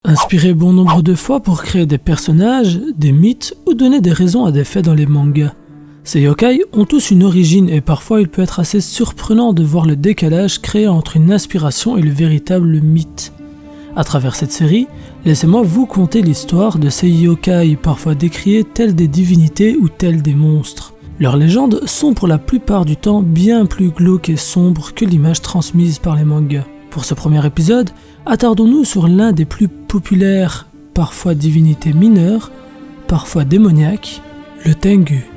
inspiré bon nombre de fois pour créer des personnages, des mythes ou donner des raisons à des faits dans les mangas. Ces yokai ont tous une origine et parfois il peut être assez surprenant de voir le décalage créé entre une inspiration et le véritable mythe. À travers cette série, laissez-moi vous conter l'histoire de ces yokai parfois décriés tels des divinités ou tels des monstres. Leurs légendes sont pour la plupart du temps bien plus glauques et sombres que l'image transmise par les mangas. Pour ce premier épisode, attardons-nous sur l'un des plus populaires, parfois divinité mineure, parfois démoniaque, le Tengu.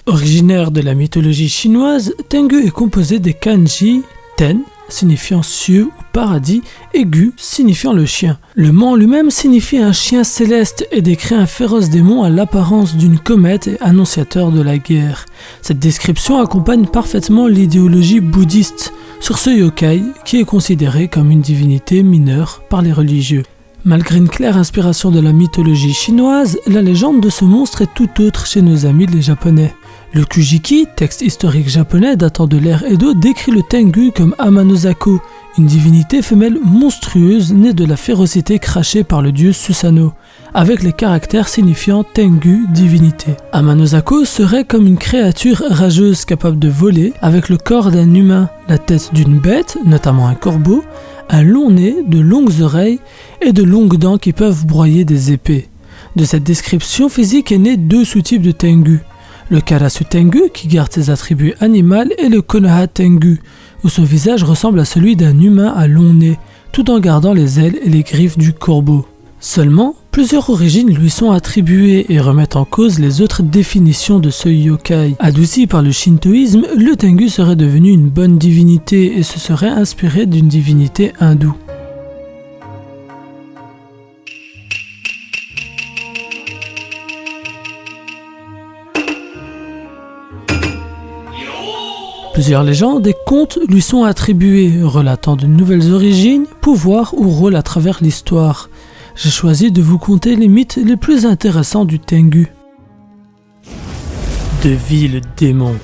Originaire de la mythologie chinoise, Tengu est composé des kanji ten, signifiant cieux ou paradis, et gu, signifiant le chien. Le mot en lui-même signifie un chien céleste et décrit un féroce démon à l'apparence d'une comète et annonciateur de la guerre. Cette description accompagne parfaitement l'idéologie bouddhiste sur ce yokai qui est considéré comme une divinité mineure par les religieux. Malgré une claire inspiration de la mythologie chinoise, la légende de ce monstre est tout autre chez nos amis les japonais. Le Kujiki, texte historique japonais datant de l'ère Edo, décrit le Tengu comme Amanozako, une divinité femelle monstrueuse née de la férocité crachée par le dieu Susanoo, avec les caractères signifiant Tengu, divinité. Amanozako serait comme une créature rageuse capable de voler, avec le corps d'un humain, la tête d'une bête, notamment un corbeau, un long nez, de longues oreilles et de longues dents qui peuvent broyer des épées. De cette description physique est né deux sous-types de Tengu. Le Karasu Tengu, qui garde ses attributs animaux, et le Konoha Tengu, où son visage ressemble à celui d'un humain à long nez, tout en gardant les ailes et les griffes du corbeau. Seulement, plusieurs origines lui sont attribuées et remettent en cause les autres définitions de ce yokai. Adouci par le shintoïsme, le Tengu serait devenu une bonne divinité et se serait inspiré d'une divinité hindoue. Plusieurs légendes et contes lui sont attribués, relatant de nouvelles origines, pouvoirs ou rôles à travers l'histoire. J'ai choisi de vous conter les mythes les plus intéressants du Tengu. De vils démons.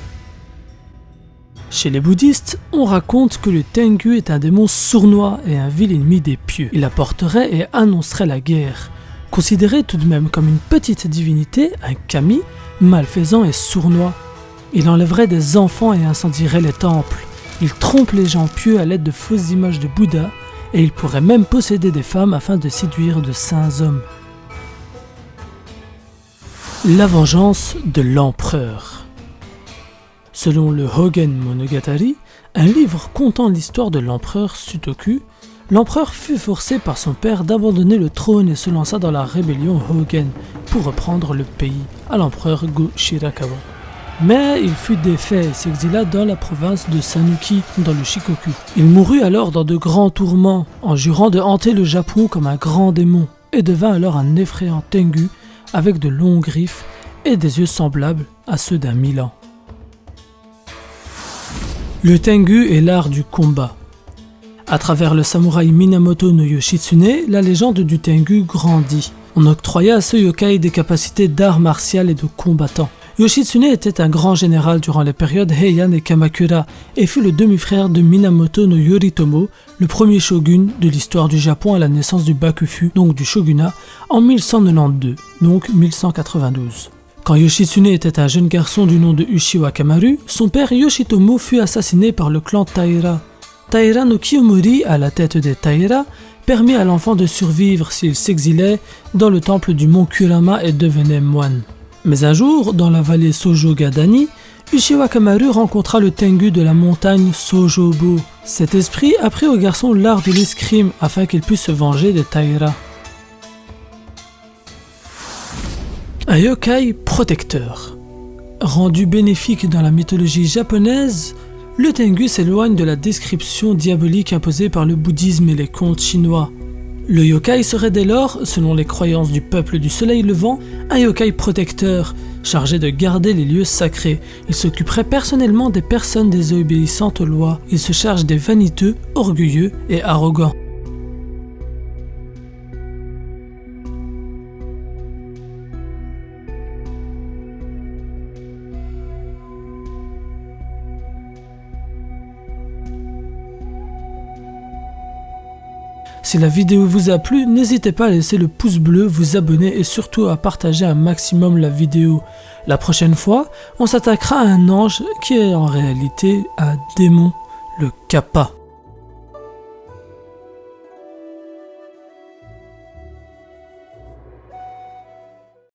Chez les bouddhistes, on raconte que le Tengu est un démon sournois et un vil ennemi des pieux. Il apporterait et annoncerait la guerre. Considéré tout de même comme une petite divinité, un kami, malfaisant et sournois. Il enlèverait des enfants et incendierait les temples. Il trompe les gens pieux à l'aide de fausses images de Bouddha et il pourrait même posséder des femmes afin de séduire de saints hommes. La vengeance de l'empereur. Selon le Hogen Monogatari, un livre contant l'histoire de l'empereur Sutoku, l'empereur fut forcé par son père d'abandonner le trône et se lança dans la rébellion Hogen pour reprendre le pays à l'empereur Go-Shirakawa. Mais il fut défait et s'exila dans la province de Sanuki, dans le Shikoku. Il mourut alors dans de grands tourments, en jurant de hanter le Japon comme un grand démon, et devint alors un effrayant Tengu, avec de longues griffes et des yeux semblables à ceux d'un Milan. Le Tengu est l'art du combat. À travers le samouraï Minamoto no Yoshitsune, la légende du Tengu grandit. On octroya à ce yokai des capacités d'art martial et de combattant. Yoshitsune était un grand général durant les périodes Heian et Kamakura et fut le demi-frère de Minamoto no Yoritomo, le premier shogun de l'histoire du Japon à la naissance du Bakufu, donc du shogunat, en 1192, donc 1192. Quand Yoshitsune était un jeune garçon du nom de Uchiwa Kamaru, son père Yoshitomo fut assassiné par le clan Taira. Taira no Kiyomori, à la tête des Taira, permit à l'enfant de survivre s'il s'exilait dans le temple du mont Kurama et devenait moine. Mais un jour, dans la vallée Sojo-ga-dani, Uchiwa Kamaru rencontra le Tengu de la montagne Sojobo. Cet esprit apprit au garçon l'art de l'escrime afin qu'il puisse se venger des Taira. Un yokai protecteur. Rendu bénéfique dans la mythologie japonaise, le Tengu s'éloigne de la description diabolique imposée par le bouddhisme et les contes chinois. Le yokai serait dès lors, selon les croyances du peuple du soleil levant, un yokai protecteur, chargé de garder les lieux sacrés. Il s'occuperait personnellement des personnes désobéissantes aux lois. Il se charge des vaniteux, orgueilleux et arrogants. Si la vidéo vous a plu, n'hésitez pas à laisser le pouce bleu, vous abonner et surtout à partager un maximum la vidéo. La prochaine fois, on s'attaquera à un ange qui est en réalité un démon, le Kappa.